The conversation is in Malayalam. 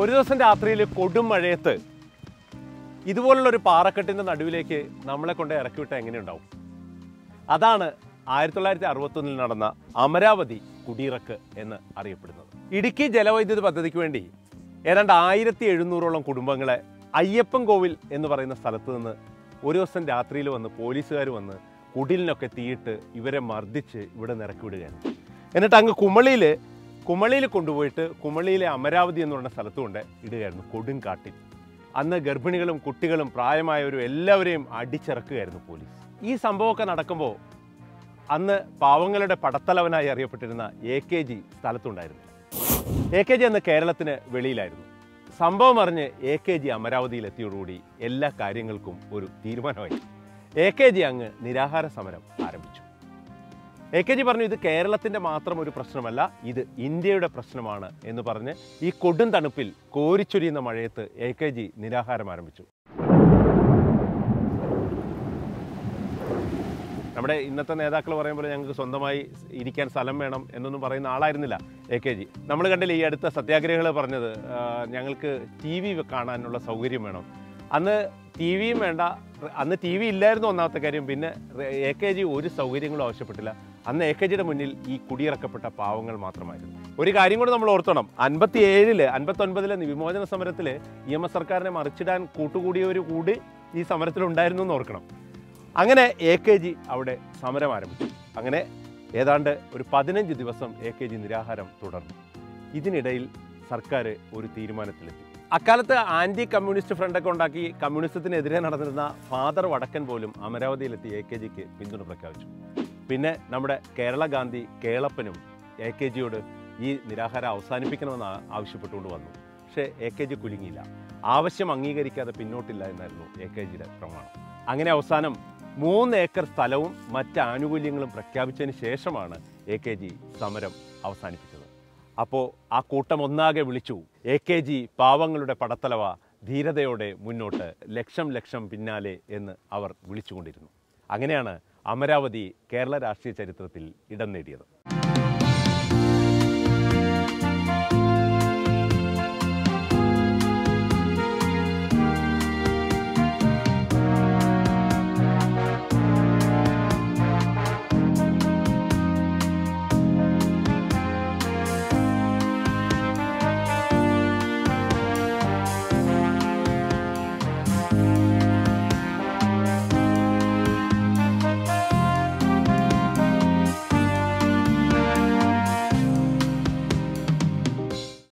ഒരു ദിവസം രാത്രിയിൽ കൊടും മഴയത്ത് ഇതുപോലുള്ളൊരു പാറക്കെട്ടിൻ്റെ നടുവിലേക്ക് നമ്മളെ കൊണ്ട് ഇറക്കിവിട്ട എങ്ങനെയുണ്ടാവും? അതാണ് 1961 നടന്ന അമരാവതി കുടിയിറക്ക് എന്ന് അറിയപ്പെടുന്നത്. ഇടുക്കി ജലവൈദ്യുത പദ്ധതിക്ക് വേണ്ടി ഏതാണ്ട് 1700ഓളം കുടുംബങ്ങളെ അയ്യപ്പൻ കോവിൽ എന്ന് പറയുന്ന സ്ഥലത്ത് നിന്ന് ഒരു ദിവസം രാത്രിയിൽ വന്ന് പോലീസുകാർ വന്ന് കുടിലിനൊക്കെ തീയിട്ട് ഇവരെ മർദ്ദിച്ച് ഇവിടെ ഇറക്കി വിടുകയാണ്. എന്നിട്ട് അങ്ങ് കുമളിയിൽ കൊണ്ടുപോയിട്ട് കുമളിയിലെ അമരാവതി എന്ന് പറയുന്ന സ്ഥലത്ത് കൊണ്ട് ഇടുകയായിരുന്നു, കൊടുങ്കാട്ടിൽ. അന്ന് ഗർഭിണികളും കുട്ടികളും പ്രായമായവരും എല്ലാവരെയും അടിച്ചിറക്കുകയായിരുന്നു പോലീസ്. ഈ സംഭവമൊക്കെ നടക്കുമ്പോൾ അന്ന് പാവങ്ങളുടെ പടത്തലവനായി അറിയപ്പെട്ടിരുന്ന AKG സ്ഥലത്തുണ്ടായിരുന്നു. AKG അന്ന് കേരളത്തിന് വെളിയിലായിരുന്നു. സംഭവം അറിഞ്ഞ് AKG അമരാവതിയിലെത്തിയോടുകൂടി എല്ലാ കാര്യങ്ങൾക്കും ഒരു തീരുമാനമായി. AKG അങ്ങ് നിരാഹാര സമരം ആരംഭിച്ചു. AKG പറഞ്ഞു, ഇത് കേരളത്തിൻ്റെ മാത്രം ഒരു പ്രശ്നമല്ല, ഇത് ഇന്ത്യയുടെ പ്രശ്നമാണ് എന്ന് പറഞ്ഞ് ഈ കൊടും തണുപ്പിൽ കോരിച്ചൊരിയുന്ന മഴയത്ത് AKG നിരാഹാരം ആരംഭിച്ചു. നമ്മുടെ ഇന്നത്തെ നേതാക്കൾ പറയുമ്പോൾ ഞങ്ങൾക്ക് സ്വന്തമായി ഇരിക്കാൻ സ്ഥലം വേണം എന്നൊന്നും പറയുന്ന ആളായിരുന്നില്ല AKG. നമ്മൾ കണ്ടില്ല ഈ അടുത്ത സത്യാഗ്രഹികൾ പറഞ്ഞത്, ഞങ്ങൾക്ക് TV കാണാനുള്ള സൗകര്യം വേണം. അന്ന് TV വേണ്ട, അന്ന് TV ഇല്ലായിരുന്നു ഒന്നാമത്തെ കാര്യം. പിന്നെ AKG ഒരു സൗകര്യങ്ങളും ആവശ്യപ്പെട്ടില്ല. അന്ന് AKGയുടെ മുന്നിൽ ഈ കുടിയിറക്കപ്പെട്ട പാവങ്ങൾ മാത്രമായിരുന്നു. ഒരു കാര്യം കൂടെ നമ്മൾ ഓർത്തണം, 59 വിമോചന സമരത്തിൽ EMS സർക്കാരിനെ മറിച്ചിടാൻ കൂട്ടുകൂടിയവർ കൂടി ഈ സമരത്തിലുണ്ടായിരുന്നു എന്ന് ഓർക്കണം. അങ്ങനെ AKG അവിടെ സമരം ആരംഭിച്ചു. അങ്ങനെ ഏതാണ്ട് ഒരു 15 ദിവസം AKG നിരാഹാരം തുടർന്നു. ഇതിനിടയിൽ സർക്കാർ ഒരു തീരുമാനത്തിലെത്തി. അക്കാലത്ത് ആൻറ്റി കമ്മ്യൂണിസ്റ്റ് ഫ്രണ്ടൊക്കെ ഉണ്ടാക്കി കമ്മ്യൂണിസത്തിനെതിരെ നടന്നിരുന്ന ഫാദർ വടക്കൻ പോലും അമരാവതിയിലെത്തി AKGക്ക് പിന്തുണ പ്രഖ്യാപിച്ചു. പിന്നെ നമ്മുടെ കേരള ഗാന്ധി കേളപ്പനും AKGയോട് ഈ നിരാഹാരം അവസാനിപ്പിക്കണമെന്ന് ആവശ്യപ്പെട്ടുകൊണ്ട് വന്നു. പക്ഷേ AKG കുലുങ്ങിയില്ല. ആവശ്യം അംഗീകരിക്കാതെ പിന്നോട്ടില്ല എന്നായിരുന്നു AKGയുടെ പ്രമാണം. അങ്ങനെ അവസാനം 3 ഏക്കർ സ്ഥലവും മറ്റ് ആനുകൂല്യങ്ങളും പ്രഖ്യാപിച്ചതിന് ശേഷമാണ് AKG സമരം അവസാനിപ്പിച്ചത്. അപ്പോൾ ആ കൂട്ടം ഒന്നാകെ വിളിച്ചു, AKG പാവങ്ങളുടെ പടത്തലവ, ധീരതയോടെ മുന്നോട്ട്, ലക്ഷം ലക്ഷം പിന്നാലെ എന്ന് അവർ വിളിച്ചുകൊണ്ടിരുന്നു. അങ്ങനെയാണ് അമരാവതി കേരള രാഷ്ട്രീയ ചരിത്രത്തിൽ ഇടം നേടിയത്.